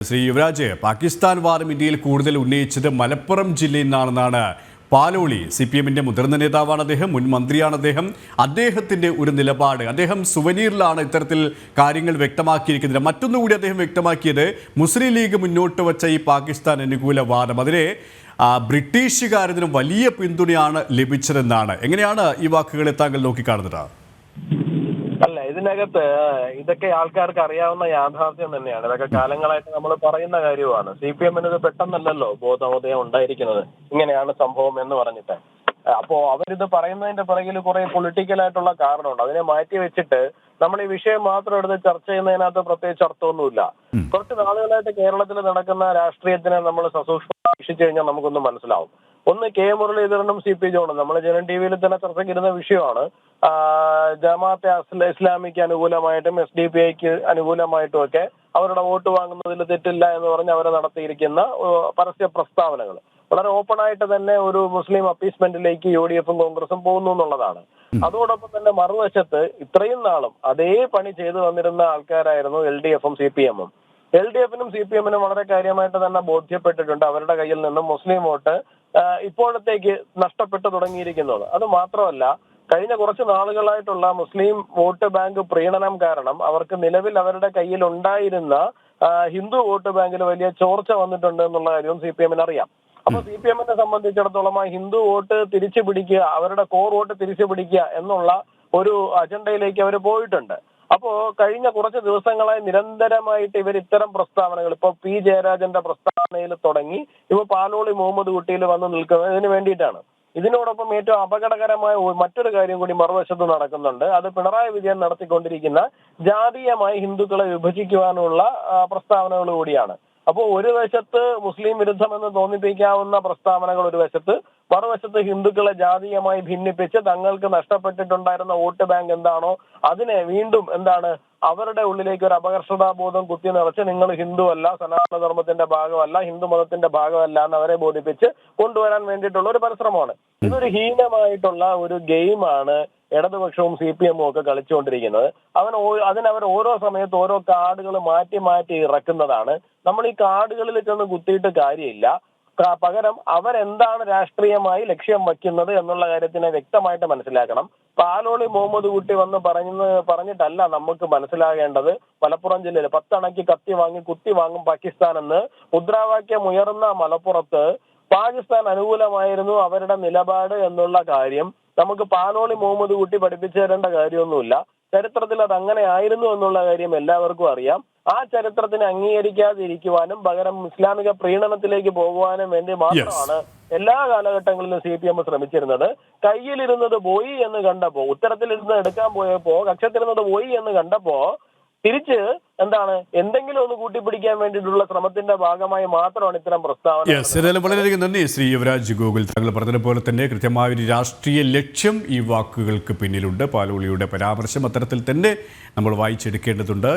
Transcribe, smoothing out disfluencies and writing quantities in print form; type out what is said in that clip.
ശ്രീ യുവരാജ്, പാകിസ്ഥാൻ വാദം ഇന്ത്യയിൽ കൂടുതൽ ഉന്നയിച്ചത് മലപ്പുറം ജില്ലയിൽ നിന്നാണെന്നാണ് പാലോളി. CPM-ന്റെ മുതിർന്ന നേതാവാണ് അദ്ദേഹം, മുൻ മന്ത്രിയാണ് അദ്ദേഹം. അദ്ദേഹത്തിൻ്റെ ഒരു നിലപാട്, അദ്ദേഹം സുവനീറിലാണ് ഇത്തരത്തിൽ കാര്യങ്ങൾ വ്യക്തമാക്കിയിരിക്കുന്നത്. മറ്റൊന്നുകൂടി അദ്ദേഹം വ്യക്തമാക്കിയത് മുസ്ലിം ലീഗ് മുന്നോട്ട് വച്ച ഈ പാകിസ്ഥാൻ അനുകൂല വാദം, അതിനെ ബ്രിട്ടീഷുകാരതിന് വലിയ പിന്തുണയാണ് ലഭിച്ചതെന്നാണ്. എങ്ങനെയാണ് ഈ വാക്കുകളെ താങ്കൾ നോക്കിക്കാണുന്നത്? അല്ല, ഇതിനകത്ത് ഇതൊക്കെ ആൾക്കാർക്ക് അറിയാവുന്ന യാഥാർത്ഥ്യം തന്നെയാണ്. ഇതൊക്കെ കാലങ്ങളായിട്ട് നമ്മൾ പറയുന്ന കാര്യമാണ്. CPM-ന് ഇത് പെട്ടെന്നല്ലല്ലോ ബോധോദയം ഉണ്ടായിരിക്കുന്നത് ഇങ്ങനെയാണ് സംഭവം എന്ന് പറഞ്ഞിട്ട്. അപ്പോ അവരിത് പറയുന്നതിന്റെ പിറകിൽ കുറെ പൊളിറ്റിക്കലായിട്ടുള്ള കാരണമുണ്ട്. അതിനെ മാറ്റി വെച്ചിട്ട് നമ്മൾ ഈ വിഷയം മാത്രം എടുത്ത് ചർച്ച ചെയ്യുന്നതിനകത്ത് പ്രത്യേകിച്ച് അർത്ഥമൊന്നുമില്ല. കുറച്ച് നാളുകളായിട്ട് കേരളത്തിൽ നടക്കുന്ന രാഷ്ട്രീയത്തിനെ നമ്മൾ സസൂക്ഷ്മം വീക്ഷിച്ചു കഴിഞ്ഞാൽ നമുക്കൊന്ന് മനസ്സിലാവും. ഒന്ന്, K മുരളീധരനും CP ജോണും നമ്മൾ ജനൻ TV-യിൽ തന്നെ ചർച്ചയ്ക്കിരുന്ന വിഷയമാണ്. ജമാഅത്തെ ഇസ്ലാമിക്ക് അനുകൂലമായിട്ടും SDPIക്ക് അനുകൂലമായിട്ടും ഒക്കെ അവരുടെ വോട്ട് വാങ്ങുന്നതിൽ തെറ്റില്ല എന്ന് പറഞ്ഞ് അവർ നടത്തിയിരിക്കുന്ന പരസ്യ പ്രസ്താവനകൾ വളരെ ഓപ്പണായിട്ട് തന്നെ ഒരു മുസ്ലിം അപ്പീസ്മെന്റിലേക്ക് UDF-ഉം കോൺഗ്രസും പോകുന്നു എന്നുള്ളതാണ്. അതോടൊപ്പം തന്നെ മറുവശത്ത് ഇത്രയും നാളും അതേ പണി ചെയ്തു വന്നിരുന്ന ആൾക്കാരായിരുന്നു LDF-ഉം CPM-ഉം. LDF-നും CPM-നും വളരെ കാര്യമായിട്ട് തന്നെ ബോധ്യപ്പെട്ടിട്ടുണ്ട് അവരുടെ കയ്യിൽ നിന്നും മുസ്ലിം വോട്ട് ഇപ്പോഴത്തേക്ക് നഷ്ടപ്പെട്ടു തുടങ്ങിയിരിക്കുന്നത്. അത് മാത്രമല്ല, കഴിഞ്ഞ കുറച്ച് നാളുകളായിട്ടുള്ള മുസ്ലിം വോട്ട് ബാങ്ക് പ്രീണനം കാരണം അവർക്ക് നിലവിൽ അവരുടെ കയ്യിൽ ഉണ്ടായിരുന്ന ഹിന്ദു വോട്ട് ബാങ്കിൽ വലിയ ചോർച്ച വന്നിട്ടുണ്ട് എന്നുള്ള കാര്യവും CPM-ന് അറിയാം. അപ്പൊ CPM-നെ സംബന്ധിച്ചിടത്തോളം ആ ഹിന്ദു വോട്ട് തിരിച്ചു പിടിക്കുക, അവരുടെ കോർ വോട്ട് തിരിച്ചു പിടിക്കുക എന്നുള്ള ഒരു അജണ്ടയിലേക്ക് അവർ പോയിട്ടുണ്ട്. അപ്പോ കഴിഞ്ഞ കുറച്ച് ദിവസങ്ങളായി നിരന്തരമായിട്ട് ഇവർ ഇത്തരം പ്രസ്താവനകൾ, ഇപ്പൊ P ജയരാജന്റെ പ്രസ്താവനയിൽ തുടങ്ങി ഇപ്പൊ പാലോളി മുഹമ്മദ് കുട്ടിയിൽ വന്ന് നിൽക്കുന്നതിന് വേണ്ടിയിട്ടാണ്. ഇതിനോടൊപ്പം ഏറ്റവും അപകടകരമായ മറ്റൊരു കാര്യം കൂടി മറുവശത്ത് നടക്കുന്നുണ്ട്. അത് പിണറായി വിജയൻ നടത്തിക്കൊണ്ടിരിക്കുന്ന ജാതീയമായി ഹിന്ദുക്കളെ വിഭജിക്കുവാനുള്ള പ്രസ്താവനകൾ കൂടിയാണ്. അപ്പോൾ ഒരു വശത്ത് മുസ്ലിം വിരുദ്ധമെന്ന് തോന്നിപ്പിക്കാവുന്ന പ്രസ്താവനകൾ ഒരു വശത്ത്, മറുവശത്ത് ഹിന്ദുക്കളെ ജാതീയമായി ഭിന്നിപ്പിച്ച് തങ്ങൾക്ക് നഷ്ടപ്പെട്ടിട്ടുണ്ടായിരുന്ന വോട്ട് ബാങ്ക് എന്താണോ അതിനെ വീണ്ടും അവരുടെ ഉള്ളിലേക്ക് ഒരു അപകർഷതാബോധം കുത്തി നിറച്ച് നിങ്ങൾ ഹിന്ദു അല്ല, സനാതന ധർമ്മത്തിന്റെ ഭാഗമല്ല, ഹിന്ദു മതത്തിന്റെ ഭാഗമല്ല എന്ന് അവരെ ബോധിപ്പിച്ച് കൊണ്ടുവരാൻ വേണ്ടിയിട്ടുള്ള ഒരു പരിശ്രമമാണ്. ഇതൊരു ഹീനമായിട്ടുള്ള ഒരു ഗെയിമാണ് ഇടതുപക്ഷവും CPM-ഉം ഒക്കെ കളിച്ചുകൊണ്ടിരിക്കുന്നത്. അതിനവർ ഓരോ സമയത്ത് ഓരോ കാർഡുകൾ മാറ്റി മാറ്റി ഇറക്കുന്നതാണ്. നമ്മൾ ഈ കാർഡുകളിൽ ചെന്ന് കുത്തിയിട്ട് കാര്യമില്ല. പകരം അവരെന്താണ് രാഷ്ട്രീയമായി ലക്ഷ്യം വയ്ക്കുന്നത് എന്നുള്ള കാര്യത്തിനെ വ്യക്തമായിട്ട് മനസ്സിലാക്കണം. പാലോളി മുഹമ്മദ് കുട്ടി വന്ന് പറഞ്ഞിട്ടല്ല നമുക്ക് മനസ്സിലാകേണ്ടത്. മലപ്പുറം ജില്ലയിൽ 10 അണയ്ക്ക് കത്തി വാങ്ങി കുത്തി വാങ്ങും പാകിസ്ഥാൻ എന്ന് മുദ്രാവാക്യം ഉയർന്ന മലപ്പുറത്ത് പാകിസ്ഥാൻ അനുകൂലമായിരുന്നു അവരുടെ നിലപാട് എന്നുള്ള കാര്യം നമുക്ക് പാലോളി മുഹമ്മദ് കുട്ടി പഠിപ്പിച്ചു തരേണ്ട കാര്യമൊന്നുമില്ല. ചരിത്രത്തിൽ അത് അങ്ങനെ ആയിരുന്നു എന്നുള്ള കാര്യം എല്ലാവർക്കും അറിയാം. ആ ചരിത്രത്തിനെ അംഗീകരിക്കാതിരിക്കുവാനും പകരം ഇസ്ലാമിക പ്രീണനത്തിലേക്ക് പോകുവാനും വേണ്ടി മാത്രമാണ് എല്ലാ കാലഘട്ടങ്ങളിലും CPM ശ്രമിച്ചിരുന്നത്. കയ്യിലിരുന്നത് പോയി എന്ന് കണ്ടപ്പോ, ഉത്തരത്തിലിരുന്ന് എടുക്കാൻ പോയപ്പോ കക്ഷത്തിരുന്നത് പോയി എന്ന് കണ്ടപ്പോ തിരിച്ച് എന്തെങ്കിലും ഒന്ന് കൂട്ടിപ്പിടിക്കാൻ വേണ്ടിയിട്ടുള്ള ശ്രമത്തിന്റെ ഭാഗമായി മാത്രമാണ് ഇത്തരം പ്രസ്താവന. വളരെയധികം നന്ദി ശ്രീ യുവരാജ് ഗോകുൽ. താങ്കൾ പറഞ്ഞതുപോലെ തന്നെ കൃത്യമായ ഒരു രാഷ്ട്രീയ ലക്ഷ്യം ഈ വാക്കുകൾക്ക് പിന്നിലുണ്ട്. പാലോളിയുടെ പരാമർശം അത്തരത്തിൽ തന്നെ നമ്മൾ വായിച്ചെടുക്കേണ്ടതുണ്ട്.